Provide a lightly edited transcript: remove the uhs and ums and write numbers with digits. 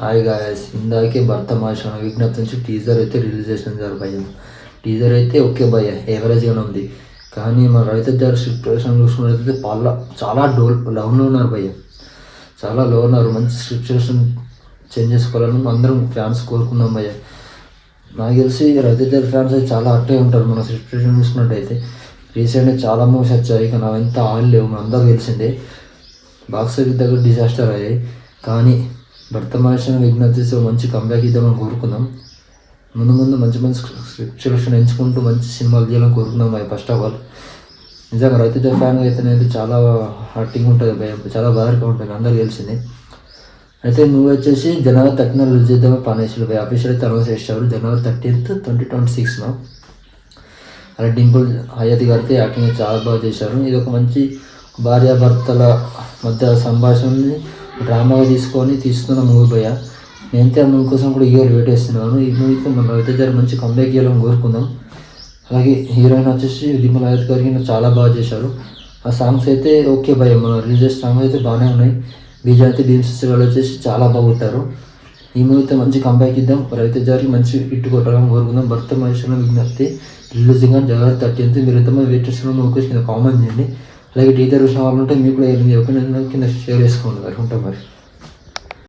Hi guys, ఇందాకే భర్త మాష విజ్ఞప్తి నుంచి టీజర్ అయితే రిలీజ్ చేసినారు భయ్య. టీజర్ అయితే ఓకే భయ్య, ఏవరేజ్గానే ఉంది. కానీ మన రవితేజ సిచ్యువేషన్ చూసుకున్నట్లయితే చాలా డౌన్లో ఉన్నారు భయ్య, చాలా లో ఉన్నారు. మంచి సిచ్యువేషన్ చేంజ్ చేసుకోవాలని అందరం ఫ్యాన్స్ కోరుకుందాం భయ్య. నాకు తెలిసి రవితేజ ఫ్యాన్స్ అయితే చాలా అట్టే ఉంటారు. మన సిచ్యువేషన్ చూసుకున్నట్టయితే రీసెంట్గా చాలా మూవీస్ వచ్చాయి, కానీ అవంతా ఆల్ లేవు, మన అందరూ తెలిసిందే. బాక్స్ ఆఫీస్ దగ్గర డిజాస్టర్ అయ్యాయి. కానీ భర్తమాషను విజ్ఞప్తి మంచి కంబ్యాక్ ఇద్దామని కోరుకుందాం. ముందు మంచి సిచ్యువేషన్ ఎంచుకుంటూ మంచి సినిమాలు తీయాలని కోరుకుందాం భయ. ఫస్ట్ ఆఫ్ ఆల్ నిజంగా రవితేజ ఫ్యాన్ అయితేనేది చాలా హర్టింగ్ ఉంటుంది భయ, చాలా బాధగా ఉంటుంది, అందరికీ తెలిసింది. అయితే నువ్వు వచ్చేసి జనవరి 30 రిలీజ్ చేద్దామని ప్లాన్ చేసాడు భయ. అఫీషియల్ అయితే అనౌన్స్ చేశారు జనవరి 30th 2026. అలా డింపుల్ హయాతి గారితో యాక్టింగ్ చాలా బాగా చేశారు. ఇది ఒక మంచి భార్యాభర్తల మధ్య సంభాషణని డ్రామాగా తీస్తున్న మూవీ భయ్య. నేనైతే ఆ మూవీ కోసం కూడా ఈగర్ వెయిట్ చేస్తున్నాను. ఈ మూవీతో మన రవితేజ మంచి కంబ్యాక్ చేయాలని కోరుకుందాం. అలాగే హీరోయిన్ వచ్చేసి దిమ్మల హయాత్ గారికి చాలా బాగా చేశారు. ఆ సాంగ్స్ అయితే ఓకే భయ్య, మన రిలీజ్ సాంగ్స్ అయితే బాగానే ఉన్నాయి. బీజే అయితే భీమ్స్ వాళ్ళు వచ్చేసి చాలా బాగుంటారు. ఈ మూవీతో మంచి కంబ్యాక్ ఇద్దాం, రవితేజ గారికి మంచి హిట్ కొట్టాలని కోరుకుందాం. భర్త మహేశ్వర విజ్ఞప్తి రిలీజింగ్ జనవరి 30th. మీరు ఎంతమంది వెయిట్ చేస్తున్న మూవీ కింద కామెంట్ చేయండి. అలాగే టీజర్ చూసిన వాళ్ళు ఉంటే మీకు కూడా ఒపీనియన్ కింద షేర్ చేసుకోండి. ఉంటాం మరి.